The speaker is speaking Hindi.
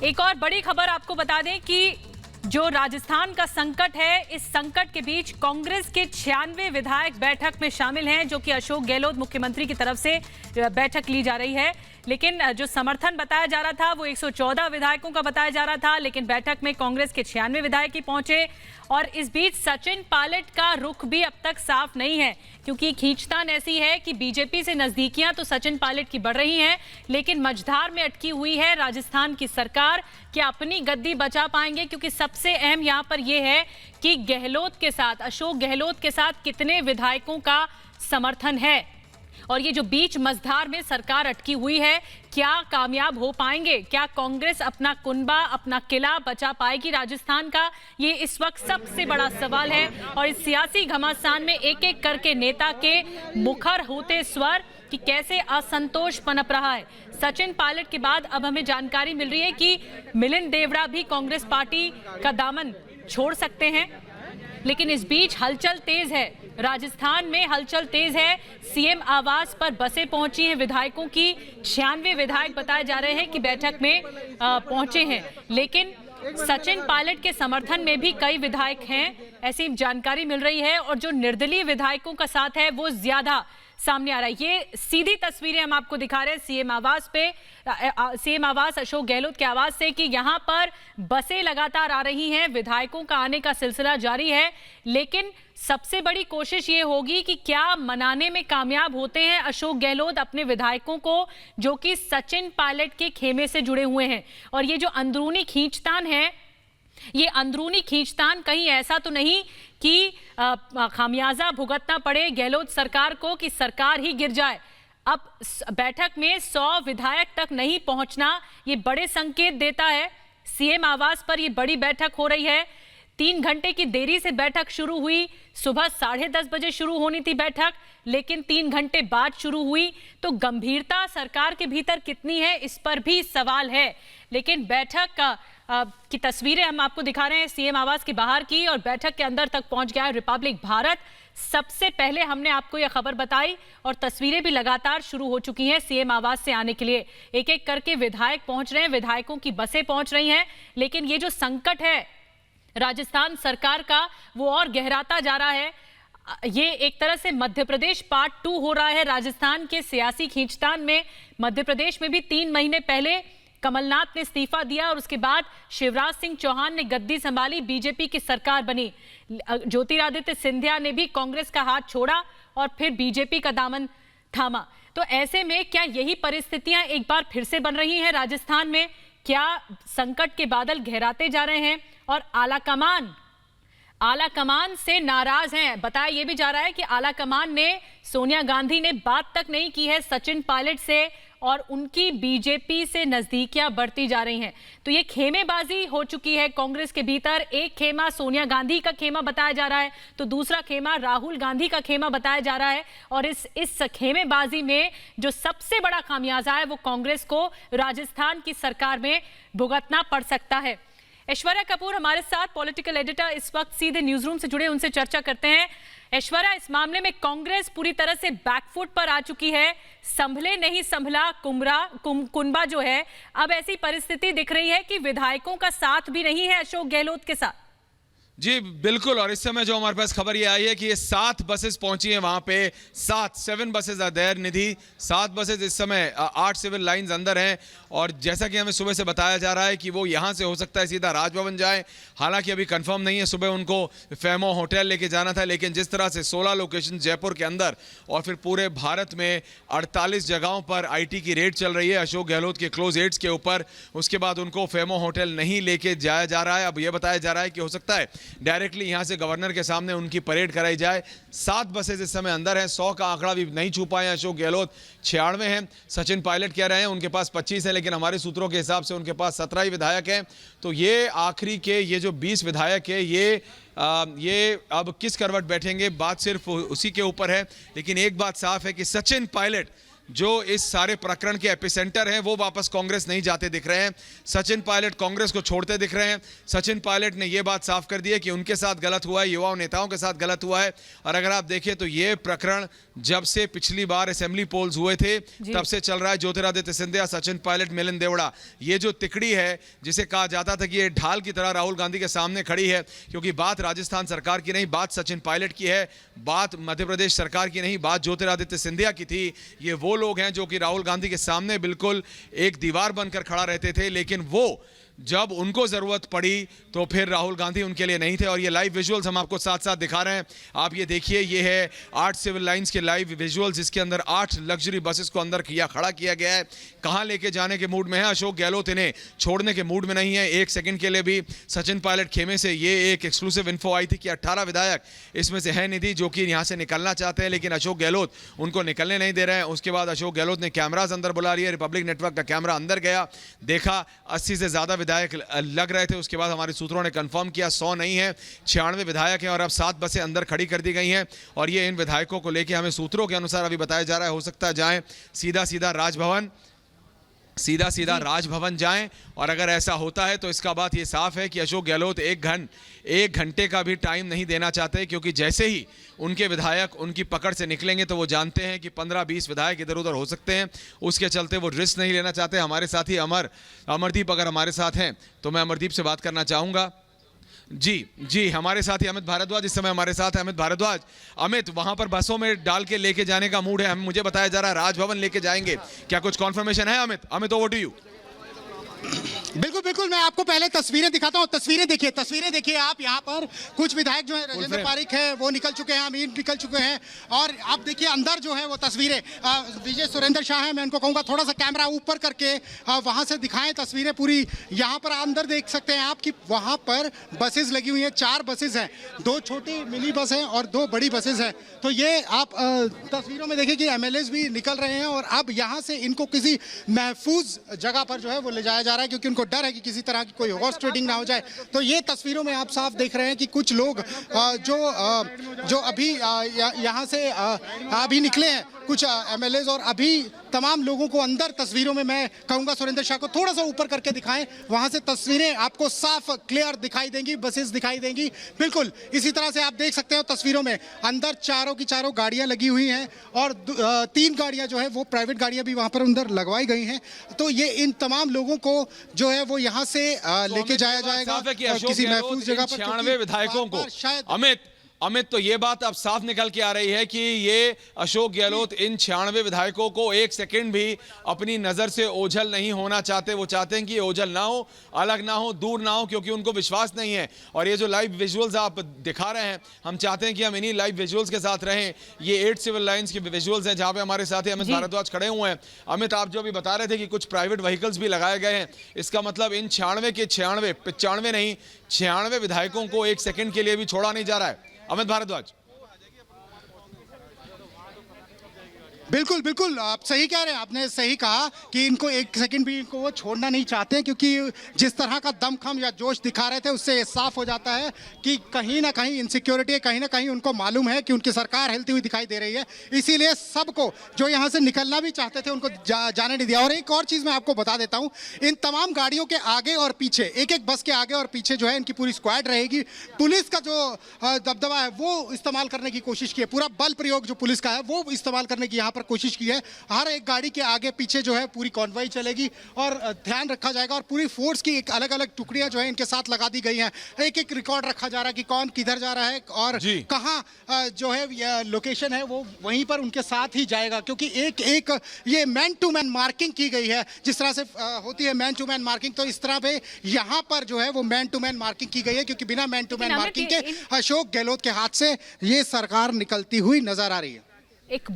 एक और बड़ी खबर आपको बता दें कि जो राजस्थान का संकट है, इस संकट के बीच कांग्रेस के 96 विधायक बैठक में शामिल हैं, जो कि अशोक गहलोत मुख्यमंत्री की तरफ से बैठक ली जा रही है। लेकिन जो समर्थन बताया जा रहा था वो 114 विधायकों का बताया जा रहा था, लेकिन बैठक में कांग्रेस के 96 विधायक ही पहुंचे। और इस बीच सचिन पायलट का रुख भी अब तक साफ नहीं है, क्योंकि खींचतान ऐसी है कि बीजेपी से नजदीकियां तो सचिन पायलट की बढ़ रही हैं, लेकिन मझधार में अटकी हुई है राजस्थान की सरकार। क्या अपनी गद्दी बचा पाएंगे? क्योंकि सबसे अहम यहां पर यह है कि गहलोत के साथ, अशोक गहलोत के साथ कितने विधायकों का समर्थन है, और ये जो बीच मझधार में सरकार अटकी हुई है, क्या कामयाब हो पाएंगे? क्या कांग्रेस अपना कुनबा, अपना किला बचा पाएगी राजस्थान का? ये इस वक्त सबसे बड़ा सवाल है। और इस सियासी घमासान में एक एक करके नेता के मुखर होते स्वर कि कैसे असंतोष पनप रहा है। सचिन पायलट के बाद अब हमें जानकारी मिल रही है कि मिलिंद देवड़ा भी कांग्रेस पार्टी का दामन छोड़ सकते हैं। लेकिन इस बीच हलचल तेज है, राजस्थान में हलचल तेज है। सीएम आवास पर बसें पहुंची हैं विधायकों की। 96 विधायक बताए जा रहे हैं कि बैठक में पहुंचे हैं, लेकिन सचिन पायलट के समर्थन में भी कई विधायक हैं, ऐसी जानकारी मिल रही है। और जो निर्दलीय विधायकों का साथ है वो ज्यादा सामने आ रहा है। ये सीधी तस्वीरें हम आपको दिखा रहे हैं सीएम आवास पे, सीएम आवास अशोक गहलोत के आवास से, कि यहां पर बसें लगातार आ रही हैं, विधायकों का आने का सिलसिला जारी है। लेकिन सबसे बड़ी कोशिश ये होगी कि क्या मनाने में कामयाब होते हैं अशोक गहलोत अपने विधायकों को, जो कि सचिन पायलट के खेमे से जुड़े हुए हैं। और ये जो अंदरूनी खींचतान है, ये अंदरूनी खींचतान कहीं ऐसा तो नहीं कि खामियाजा भुगतना पड़े गहलोत सरकार को, कि सरकार ही गिर जाए। अब बैठक में 100 विधायक तक नहीं पहुंचना ये बड़े संकेत देता है। सीएम आवास पर ये बड़ी बैठक हो रही है। 3 घंटे की देरी से बैठक शुरू हुई। सुबह 10:30 बजे शुरू होनी थी बैठक, लेकिन 3 घंटे बाद शुरू हुई। तो गंभीरता सरकार के भीतर कितनी है, इस पर भी सवाल है। लेकिन बैठक की तस्वीरें हम आपको दिखा रहे हैं सीएम आवास के बाहर की, और बैठक के अंदर तक पहुंच गया है रिपब्लिक भारत। सबसे पहले हमने आपको यह खबर बताई, और तस्वीरें भी लगातार शुरू हो चुकी हैं सीएम आवास से आने के लिए। एक एक करके विधायक पहुंच रहे हैं, विधायकों की बसें पहुंच रही हैं। लेकिन ये जो संकट है राजस्थान सरकार का, वो और गहराता जा रहा है। ये एक तरह से मध्य प्रदेश पार्ट 2 हो रहा है राजस्थान के सियासी खींचतान में। मध्य प्रदेश में भी 3 महीने पहले कमलनाथ ने इस्तीफा दिया, और उसके बाद शिवराज सिंह चौहान ने गद्दी संभाली, बीजेपी की सरकार बनी। ज्योतिरादित्य सिंधिया ने भी कांग्रेस का हाथ छोड़ा और फिर बीजेपी का दामन थामा। तो ऐसे में क्या यही परिस्थितियां एक बार फिर से बन रही हैं राजस्थान में? क्या संकट के बादल गहराते जा रहे हैं और आला कमान से नाराज हैं? बताया यह भी जा रहा है कि आला कमान ने, सोनिया गांधी ने बात तक नहीं की है सचिन पायलट से, और उनकी बीजेपी से नजदीकियां बढ़ती जा रही हैं। तो ये खेमेबाजी हो चुकी है कांग्रेस के भीतर। एक खेमा सोनिया गांधी का खेमा बताया जा रहा है, तो दूसरा खेमा राहुल गांधी का खेमा बताया जा रहा है। और इस खेमेबाजी में जो सबसे बड़ा खामियाजा है वो कांग्रेस को राजस्थान की सरकार में भुगतना पड़ सकता है। ऐश्वर्या कपूर हमारे साथ, पॉलिटिकल एडिटर, इस वक्त सीधे न्यूज रूम से जुड़े, उनसे चर्चा करते हैं। ऐश्वर्या, इस मामले में कांग्रेस पूरी तरह से बैकफुट पर आ चुकी है। संभले नहीं संभला कुनबा जो है, अब ऐसी परिस्थिति दिख रही है कि विधायकों का साथ भी नहीं है अशोक गहलोत के साथ। जी बिल्कुल, और इस समय जो हमारे पास खबर ये आई है कि ये 7 बसेस पहुंची हैं वहां पे। 7 buses are there Nidhi. 7 buses इस समय 8 सिविल लाइंस अंदर हैं, और जैसा कि हमें सुबह से बताया जा रहा है कि वो यहां से हो सकता है सीधा राजभवन जाए। हालांकि अभी कंफर्म नहीं है, सुबह उनको फेमो होटल लेके जाना था, लेकिन जिस तरह से 16 लोकेशन जयपुर के अंदर और फिर पूरे भारत में 48 जगहों पर IT की रेड चल रही है अशोक गहलोत के क्लोज एड्स के ऊपर, उसके बाद उनको फेमो होटल नहीं लेके जाया जा रहा है। अब यह बताया जा रहा है कि हो सकता है डायरेक्टली यहां से गवर्नर के सामने उनकी परेड कराई जाए। 7 बसेस इस समय अंदर हैं। 100 का आंकड़ा भी नहीं छू पाए अशोक गहलोत। 96 हैं। सचिन पायलट कह रहे हैं उनके पास 25 है, लेकिन हमारे सूत्रों के हिसाब से उनके पास 17 ही विधायक हैं। तो ये आखिरी के ये जो 20 विधायक है, ये अब किस करवट बैठेंगे, बात सिर्फ उसी के ऊपर है। लेकिन एक बात साफ है कि सचिन पायलट जो इस सारे प्रकरण के एपिसेंटर हैं वो वापस कांग्रेस नहीं जाते दिख रहे हैं। सचिन पायलट कांग्रेस को छोड़ते दिख रहे हैं। सचिन पायलट ने यह बात साफ कर दी है कि उनके साथ गलत हुआ है, युवा नेताओं के साथ गलत हुआ है। और अगर आप देखें तो यह प्रकरण जब से पिछली बार असेंबली पोल्स हुए थे तब से चल रहा है। ज्योतिरादित्य सिंधिया, सचिन पायलट, मिलिंद देवड़ा, ये जो तिकड़ी है जिसे कहा जाता था कि ये ढाल की तरह राहुल गांधी के सामने खड़ी है, क्योंकि बात राजस्थान सरकार की नहीं, बात सचिन पायलट की है, बात मध्य प्रदेश सरकार की नहीं, बात ज्योतिरादित्य सिंधिया की थी। ये वो लोग हैं जो कि राहुल गांधी के सामने बिल्कुल एक दीवार बनकर खड़ा रहते थे, लेकिन वो जब उनको जरूरत पड़ी तो फिर राहुल गांधी उनके लिए नहीं थे। और ये लाइव विजुअल्स हम आपको साथ साथ दिखा रहे हैं। आप ये देखिए, ये है 8 सिविल लाइंस के लाइव विजुअल्स, जिसके अंदर 8 लग्जरी बसेस को अंदर खड़ा किया गया है। कहां लेके जाने के मूड में है अशोक गहलोत, इन्हें छोड़ने के मूड में नहीं है एक सेकंड के लिए भी। सचिन पायलट खेमे से ये एक एक्सक्लूसिव इन्फो आई थी कि 18 विधायक इसमें से है निधि जो कि यहां से निकलना चाहते हैं, लेकिन अशोक गहलोत उनको निकलने नहीं दे रहे हैं। उसके बाद अशोक गहलोत ने कैमराज अंदर बुला लिए, रिपब्लिक नेटवर्क का कैमरा अंदर गया, देखा 80 से ज्यादा विधायक लग रहे थे। उसके बाद हमारे सूत्रों ने कंफर्म किया 100 नहीं है, 96 विधायक हैं और अब 7 बसें अंदर खड़ी कर दी गई हैं। और ये इन विधायकों को लेकर हमें सूत्रों के अनुसार अभी बताया जा रहा है, हो सकता है जाएं सीधा सीधा राजभवन जाएं। और अगर ऐसा होता है तो इसका बात ये साफ है कि अशोक गहलोत एक घंटे का भी टाइम नहीं देना चाहते, क्योंकि जैसे ही उनके विधायक उनकी पकड़ से निकलेंगे तो वो जानते हैं कि 15-20 विधायक इधर उधर हो सकते हैं। उसके चलते वो रिस्क नहीं लेना चाहते। हमारे साथी अमरदीप अगर हमारे साथ हैं तो मैं अमरदीप से बात करना चाहूंगा। जी, हमारे साथ ही अमित भारद्वाज इस समय हमारे साथ है। अमित भारद्वाज, अमित, वहां पर बसों में डाल के लेके जाने का मूड है, मुझे बताया जा रहा है राजभवन लेके जाएंगे, क्या कुछ कॉन्फर्मेशन है? Amit, over to you. बिल्कुल, मैं आपको पहले तस्वीरें दिखाता हूँ। तस्वीरें देखिए आप। यहाँ पर कुछ विधायक जो है, राजेंद्र पारिक है वो निकल चुके हैं, अमीन निकल चुके हैं। और आप देखिए अंदर जो है वो तस्वीरें, विजय सुरेंद्र शाह है, मैं उनको कहूँगा थोड़ा सा कैमरा ऊपर करके वहाँ से दिखाएं तस्वीरें पूरी। यहाँ पर अंदर देख सकते हैं आप कि वहाँ पर बसेस लगी हुई हैं, 4 बसेस हैं, 2 छोटी मिनी बस हैं और 2 बड़ी बसेस हैं। तो ये आप तस्वीरों में देखिए कि MLAs भी निकल रहे हैं और अब यहाँ से इनको किसी महफूज जगह पर जो है वो ले जाया जा रहा है, क्योंकि उनको डर है कि किसी तरह की कोई हॉर्स ट्रेडिंग ना हो जाए। तो ये तस्वीरों में आप साफ देख रहे हैं कि कुछ लोग जो अभी यहाँ से अभी निकले हैं, कुछ MLAs, और अभी तमाम लोगों को अंदर तस्वीरों में मैं कहूँगा सुरेंद्र शाह को थोड़ा सा ऊपर करके दिखाएं, वहाँ से तस्वीरें आपको साफ क्लियर दिखाई देंगी, बसेस दिखाई देंगी। बिल्कुल इसी तरह से आप देख सकते हो तस्वीरों में अंदर चारों की चारों गाड़ियाँ लगी हुई हैं और 3 गाड़ियाँ जो है वो प्राइवेट गाड़ियाँ भी वहाँ पर अंदर लगवाई गई हैं। तो ये इन तमाम लोगों को जो है वो यहाँ से लेके जाया जाएगा किसी महफूज जगह पर। 96 विधायकों को शायद अमित, तो ये बात अब साफ निकल के आ रही है कि ये अशोक गहलोत इन 96 विधायकों को एक सेकंड भी अपनी नजर से ओझल नहीं होना चाहते। वो चाहते हैं कि ओझल ना हो, अलग ना हो, दूर ना हो, क्योंकि उनको विश्वास नहीं है। और ये जो लाइव विजुअल्स आप दिखा रहे हैं, हम चाहते हैं कि हम इन्हीं लाइव विजुअल्स के साथ रहें। ये 8 सिविल लाइंस के विजुअल्स हैं जहां पे हमारे साथी अमित भारद्वाज खड़े हुए हैं। अमित, आप जो अभी बता रहे थे कि कुछ प्राइवेट व्हीकल्स भी लगाए गए हैं, इसका मतलब इन 95 नहीं 96 विधायकों को एक सेकंड के लिए भी छोड़ा नहीं जा रहा है। अमित भारद्वाज, बिल्कुल आप सही कह रहे हैं। आपने सही कहा कि इनको एक सेकंड भी इनको वो छोड़ना नहीं चाहते, क्योंकि जिस तरह का दमखम या जोश दिखा रहे थे उससे साफ हो जाता है कि कहीं ना कहीं इनसिक्योरिटी है, कहीं ना कहीं उनको मालूम है कि उनकी सरकार हिलती हुई दिखाई दे रही है। इसीलिए सबको जो यहाँ से निकलना भी चाहते थे उनको जाने नहीं दिया। और एक और चीज़ मैं आपको बता देता हूँ, इन तमाम गाड़ियों के आगे और पीछे, एक बस के आगे और पीछे जो है इनकी पूरी स्क्वाड रहेगी। पुलिस का जो दबदबा है वो इस्तेमाल करने की कोशिश की है, पूरा बल प्रयोग जो पुलिस का है वो इस्तेमाल करने की यहाँ पर कोशिश की है। हर एक गाड़ी के आगे पीछे जो है पूरी कॉन्वॉय चलेगी और ध्यान रखा जाएगा। और पूरी फोर्स की एक अलग अलग टुकड़ियां जो है इनके साथ लगा दी गई हैं। एक रिकॉर्ड रखा जा रहा है कि कौन किधर जा रहा है और कहां जो है लोकेशन है वो वहीं पर उनके साथ ही जाएगा, क्योंकि एक ये मैन टू मैन मार्किंग की गई है। जिस तरह से होती है मैन टू मैन मार्किंग, तो इस तरह पे यहाँ पर जो है वो मैन टू मैन मार्किंग की गई है, क्योंकि बिना मैन टू मैन मार्किंग के अशोक गहलोत के हाथ से ये सरकार निकलती हुई नजर आ रही है। एक